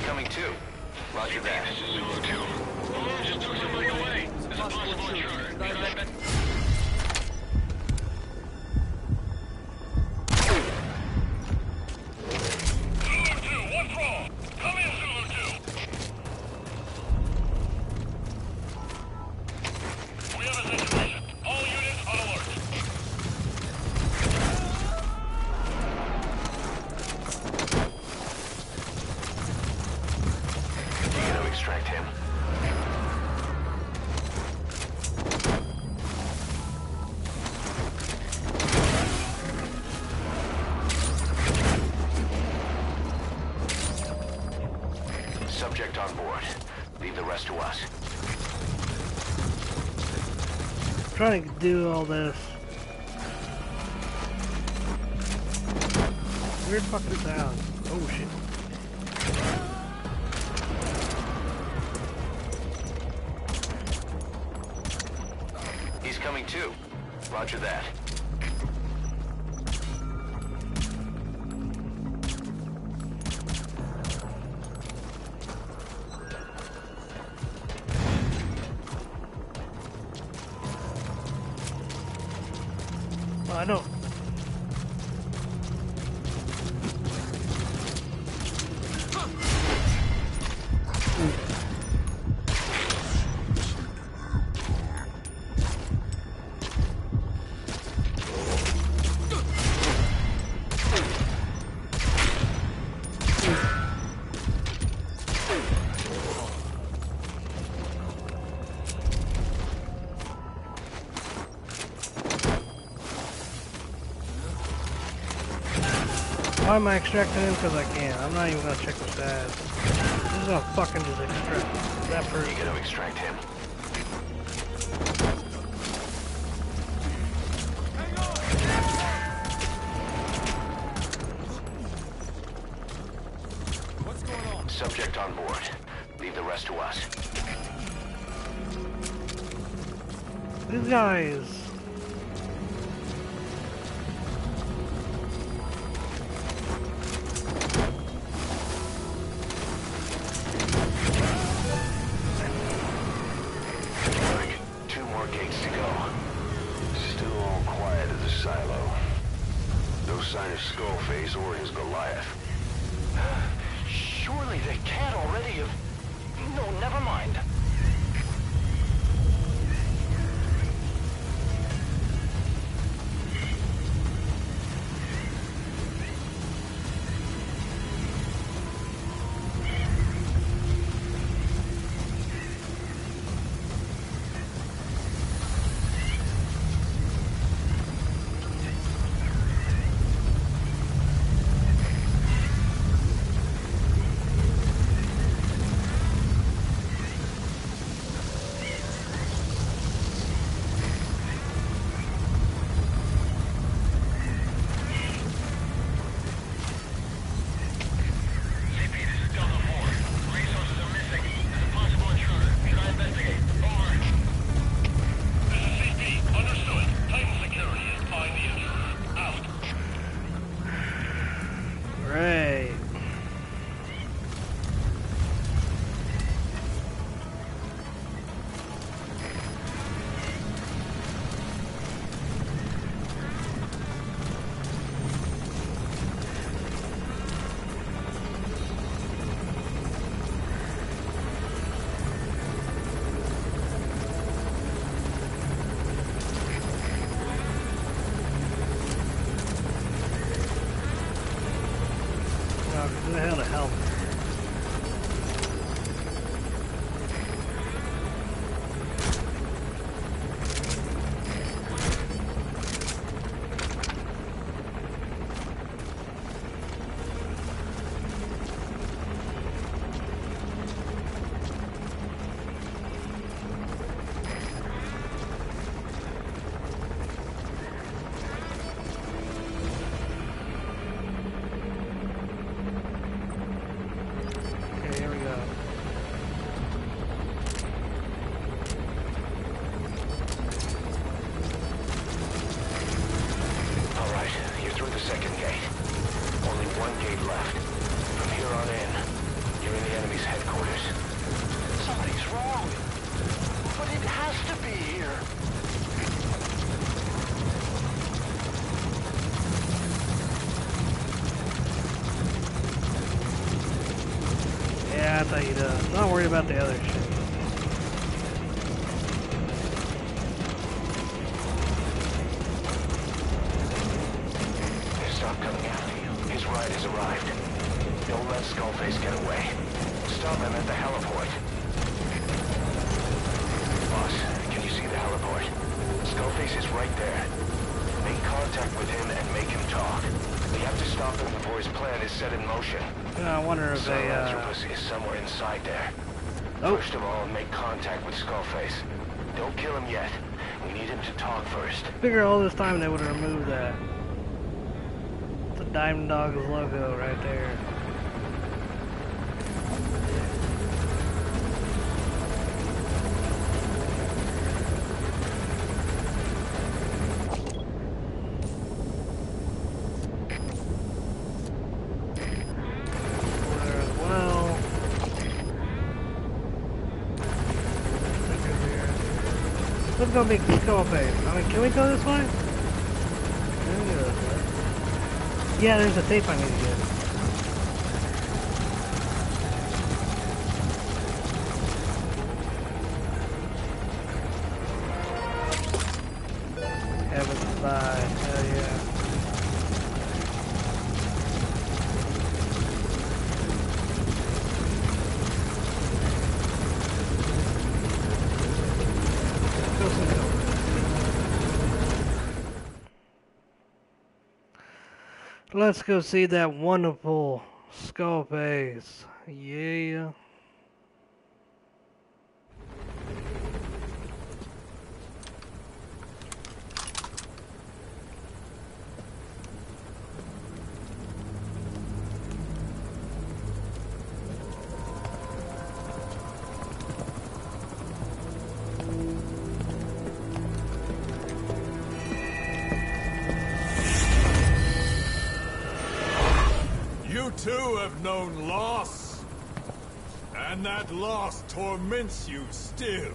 Coming too. Roger that.
This is Zulu 2. Malone just took somebody away. There's a possible intruder.
Subject on board. Leave the rest to us.
I'm trying to do all this. Where the fuck is down? Oh shit.
He's coming too. Roger that.
I know. Why am I extracting him? Because I can. I'm not even gonna check the stats. I'm just gonna fucking just extract that person.
You gotta extract him. Subject on board. Leave the rest to us.
These guys.
Two more gates to go. Still all quiet at the silo. No sign of Skullface or his Goliath.
Surely they can't already have... No, never mind.
Who the hell to help? That's how you do it. Not worried about the other shit.
Stop coming after you. His ride has arrived. Don't let Skullface get away. Stop him at the heliport. Boss, can you see the heliport? Skullface is right there. Make contact with him and make him talk. We have to stop him before his plan is set in motion.
I wonder if they,
Sahelanthropus is somewhere inside there. Oh. First of all, make contact with Skullface. Don't kill him yet. We need him to talk first.
Figure all this time they would have removed that. The Diamond Dogs logo right there. Let's go make Skullface. I mean, can we go this way? Can we go this way? Yeah, there's a tape I need to get. Heaven's Side, hell yeah. Let's go see that wonderful Skullface. Yeah.
You too have known loss. And that loss torments you still.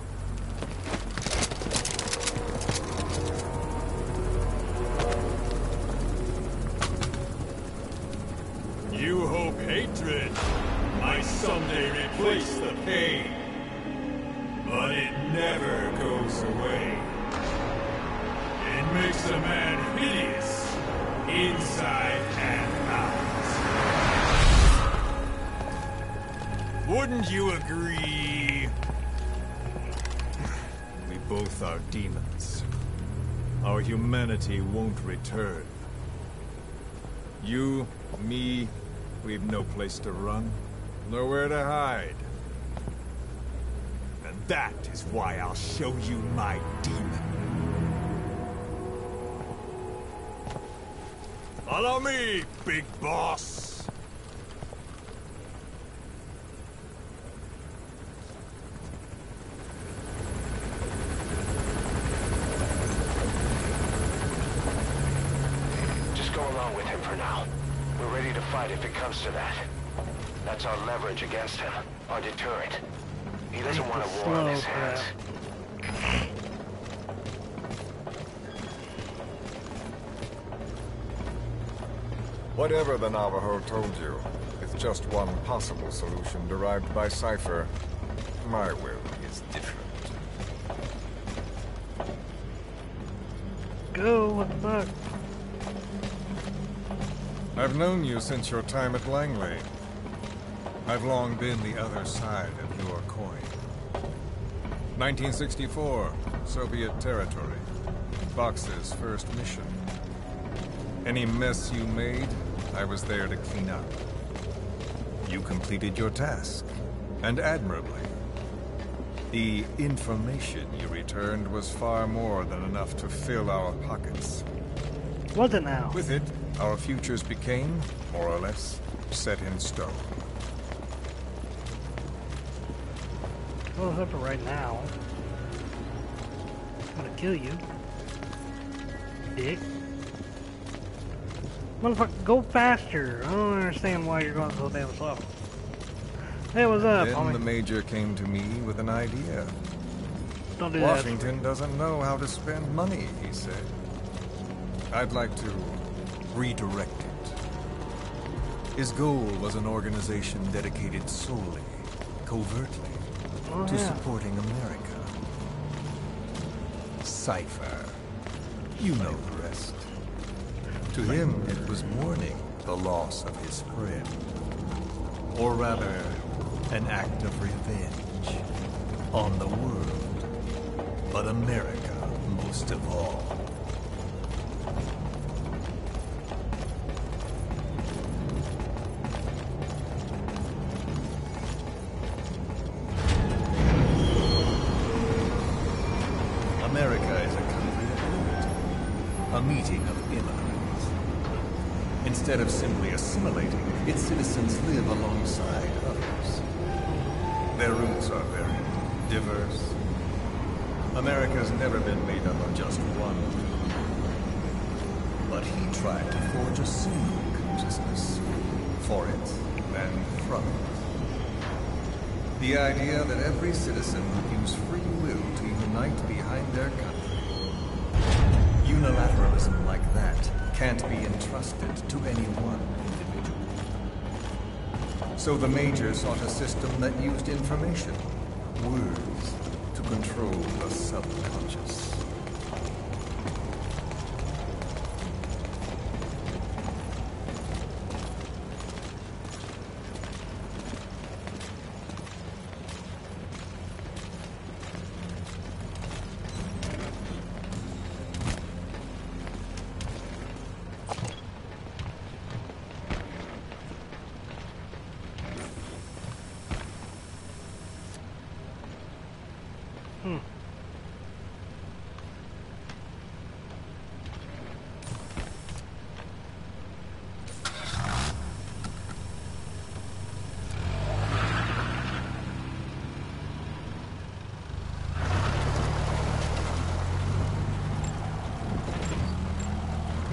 You hope hatred might someday replace the pain. But it never goes away. It makes a man hideous, inside and out. Wouldn't you agree? We both are demons. Our humanity won't return. You, me, we've no place to run, nowhere to hide. And that is why I'll show you my demon. Follow me, big boss!
Just go along with him for now. We're ready to fight if it comes to that. That's our leverage against him, our deterrent. He doesn't want a war on his hands.
Whatever the Navajo told you, it's just one possible solution derived by Cypher. My will is different.
Go, what the fuck?
I've known you since your time at Langley. I've long been the other side of your coin. 1964, Soviet territory. Vox's first mission. Any mess you made, I was there to clean up. You completed your task, and admirably. The information you returned was far more than enough to fill our pockets.
Was it now?
With it, our futures became, more or less, set in stone.
Well, except for right now. I'm gonna kill you. Dick. Motherfucker, go faster. I don't understand why you're going so damn slow. Hey, what's up,
Then
homie?
the Major came to me with an idea.
Don't do that.
Washington doesn't know how to spend money, he said. I'd like to redirect it. His goal was an organization dedicated solely, covertly, to supporting America. Cypher. You know the rest. To him, it was mourning the loss of his friend. Or rather, an act of revenge on the world, but America most of all. America is a country of unity, a meeting of immigrants. Instead of simply assimilating, its citizens live alongside others. Their roots are very diverse. America's never been made up of just one group. But he tried to forge a single consciousness for it and from it. The idea that every citizen would use free will to unite behind their country. Unilateralism like that can't be entrusted to any one individual. So the Major sought a system that used information, words, to control the subconscious.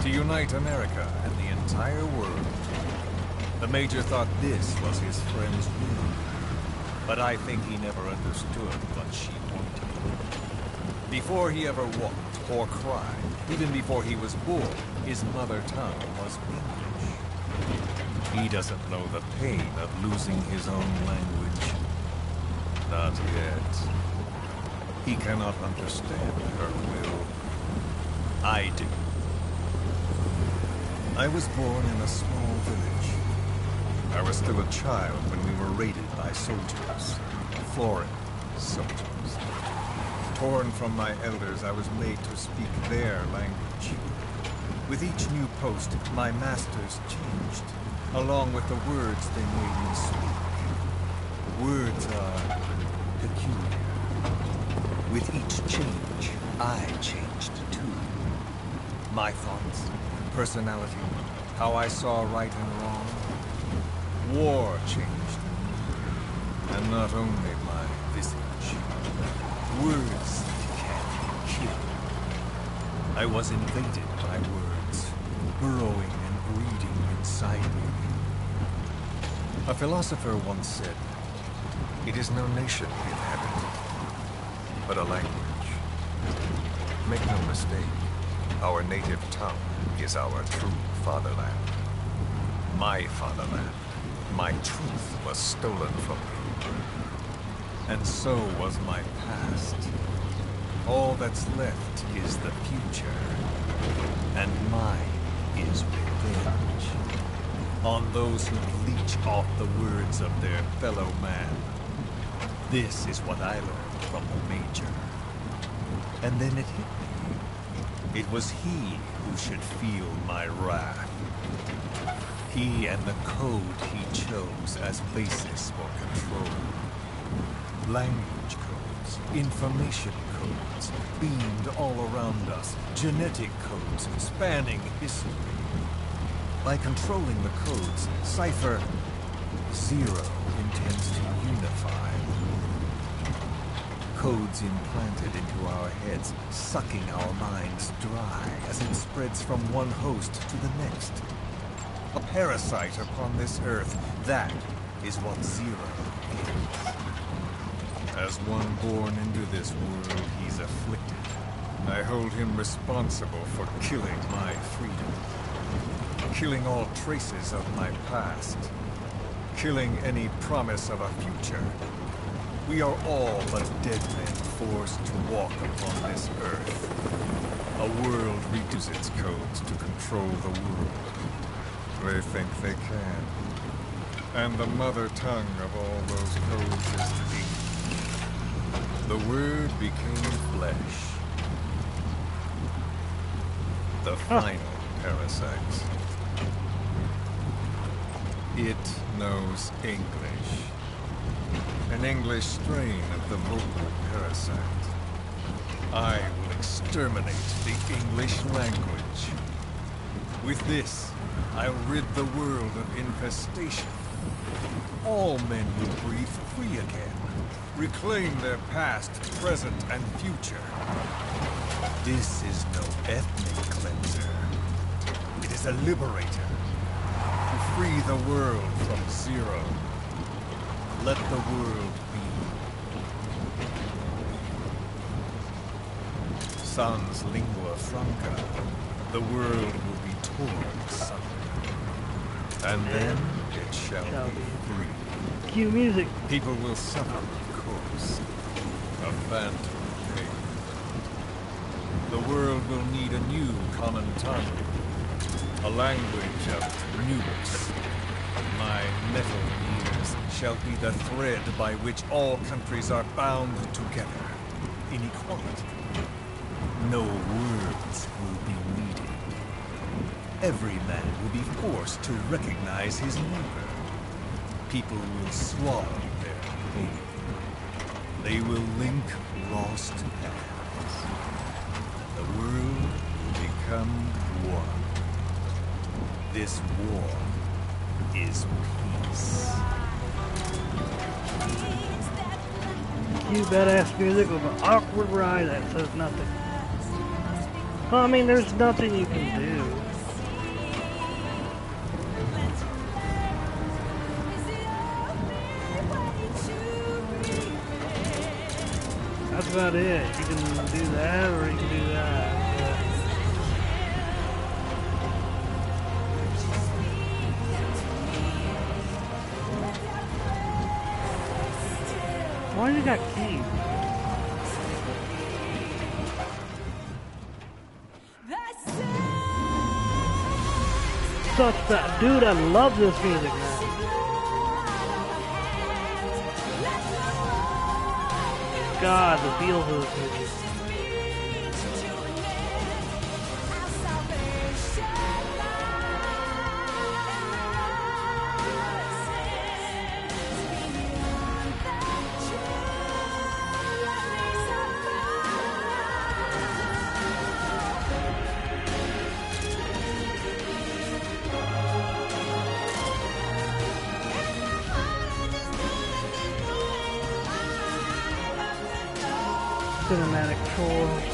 To unite America and the entire world. The Major thought this was his friend's room, but I think he never understood what she wanted. Before he ever walked or cried, even before he was born, his mother tongue was English. He doesn't know the pain of losing his own language. Not yet. He cannot understand her will. I do. I was born in a small village. I was still a child when we were raided by soldiers. Foreign soldiers. Torn from my elders, I was made to speak their language. With each new post, my masters changed, along with the words they made me speak. Words are peculiar. With each change, I changed too. My thoughts, personality, how I saw right and wrong. War changed me. And not only my visage. Words can kill. I was invaded by words, burrowing and breeding inside me. A philosopher once said, "It is no nation we inhabit, but a language." Make no mistake, our native tongue is our true fatherland. My fatherland, my truth was stolen from me. And so was my past. All that's left is the future. And mine is revenge. On those who leech off the words of their fellow man. This is what I learned from the Major. And then it hit me. It was he who should feel my wrath. He and the code he chose as basis for control. Language codes, information codes, beamed all around us, genetic codes spanning history. By controlling the codes, Cypher Zero intends to unify. Codes implanted into our heads, sucking our minds dry as it spreads from one host to the next. A parasite upon this earth, that is what Zero is. As one born into this world, he's afflicted. I hold him responsible for killing my freedom. Killing all traces of my past. Killing any promise of a future. We are all but dead men forced to walk upon this earth. A world reaches its codes to control the world. They think they can. And the mother tongue of all those codes is hate. The Word became flesh. The final parasite. It knows English. An English strain of the vocal parasite. I will exterminate the English language. With this, I'll rid the world of infestation. All men will breathe free again. Reclaim their past, present, and future. This is no ethnic cleanser. It is a liberator. To free the world from Zero. Let the world be. Sans lingua franca. The world will be torn asunder. And then it shall be free.
Cue music.
People will suffer, of course. A phantom pain. The world will need a new common tongue. A language of nukes. My metal ears shall be the thread by which all countries are bound together. In equality. No words will be needed. Every man will be forced to recognize his neighbor. People will swallow their pain. They will link lost hands. The world will become one. This war is peace.
Cue badass music of an awkward ride that says nothing. Well, I mean, there's nothing you can do. about it. You can do that or you can do that. Why you got keys? Such that dude, I love this music, man. God, the feels of this music. Cinematic chores.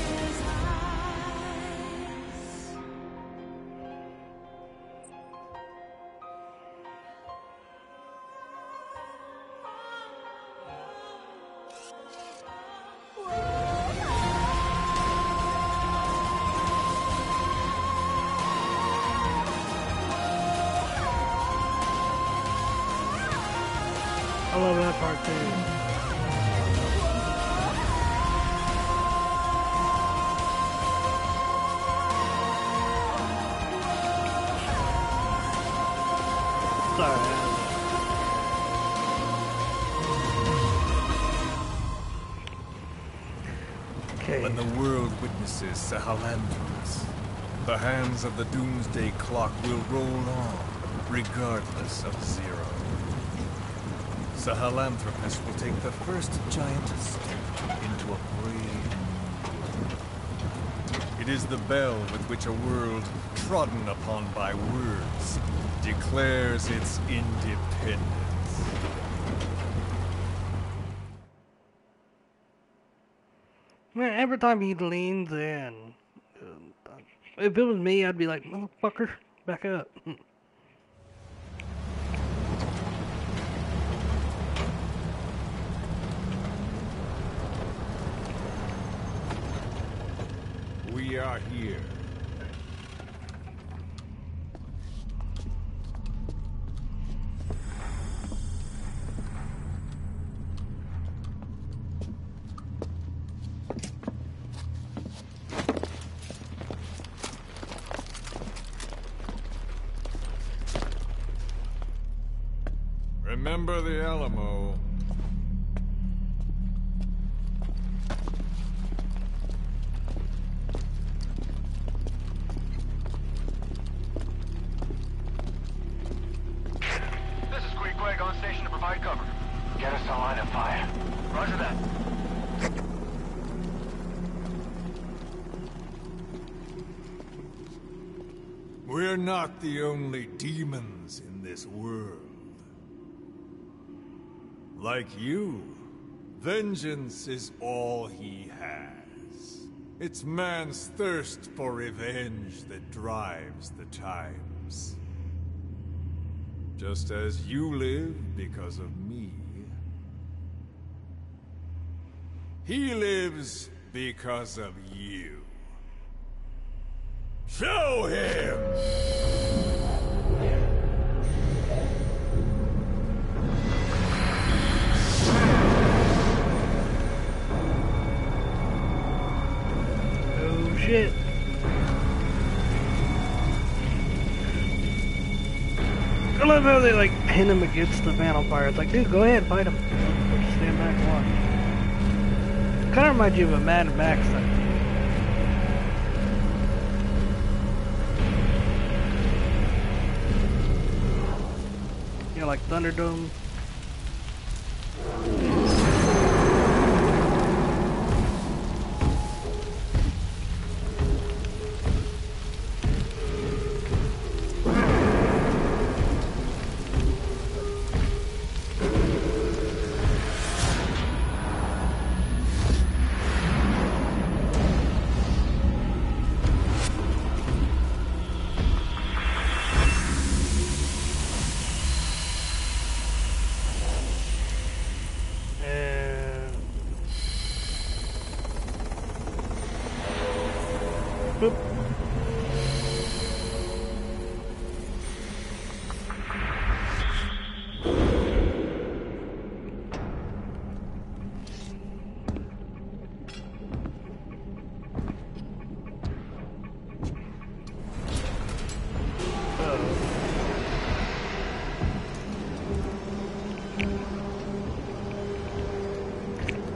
I love that part too.
When the world witnesses Sahelanthropus, the hands of the doomsday clock will roll on, regardless of zero. Sahelanthropus will take the first giant step into a brave world. It is the bell with which a world trodden upon by words declares its independence.
Man, every time he leans in, if it was me, I'd be like, motherfucker, back up.
We are here. Remember the Alamo.
This is Queequeg on station to provide cover. Get us a line of fire. Roger that.
We're not the only demons in this world. Like you, vengeance is all he has. It's man's thirst for revenge that drives the times. Just as you live because of me, he lives because of you. Show him!
Shit. I love how they like pin him against the vampire. It's like, dude, go ahead, fight him. Or just stand back and watch. Kind of reminds you of a Mad Max thing. You know, like Thunderdome.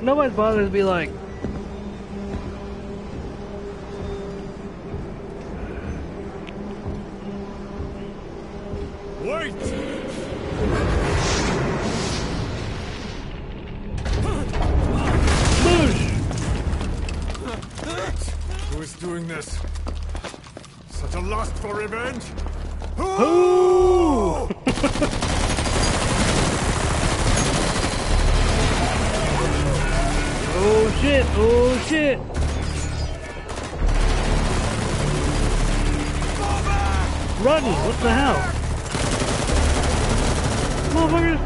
Nobody's bothered to be like,
wait! Who is doing this? Such a lust for revenge? Who?
oh shit, oh shit. Run, what the hell? Motherfuckers.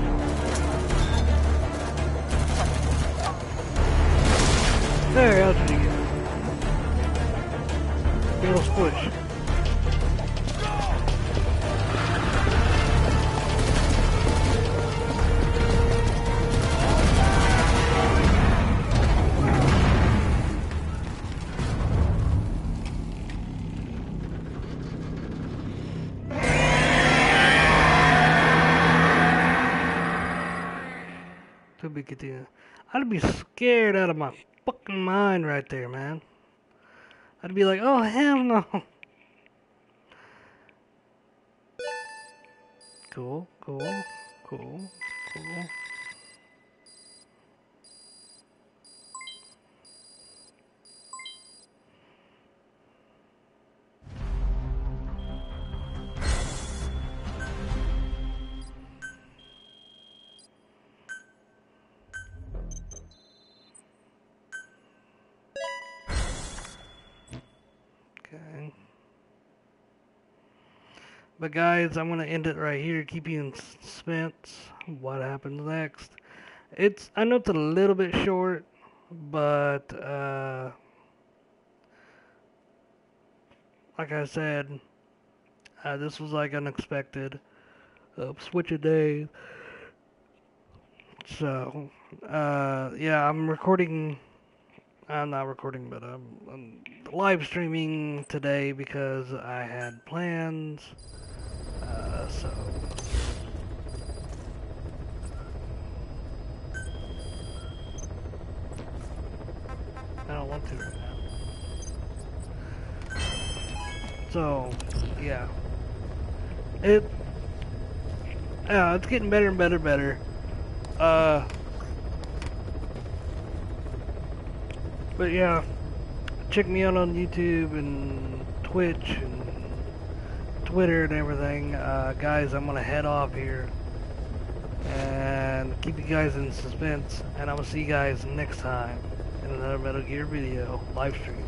There, how did you get? Big ol' squish. I'd be scared out of my fucking mind right there, man. I'd be like, oh, hell no. Cool, cool, cool, cool. Okay. But guys, I'm gonna end it right here. Keep you in suspense. What happens next? I know it's a little bit short, but like I said, this was like unexpected. Switch of days. So, yeah, I'm recording. I'm not recording, but I'm live streaming today because I had plans. So. I don't want to right now. So, yeah. It's getting better and better. But yeah, check me out on YouTube and Twitch and Twitter and everything. Guys, I'm gonna head off here and keep you guys in suspense, and I'm gonna see you guys next time in another Metal Gear video live stream.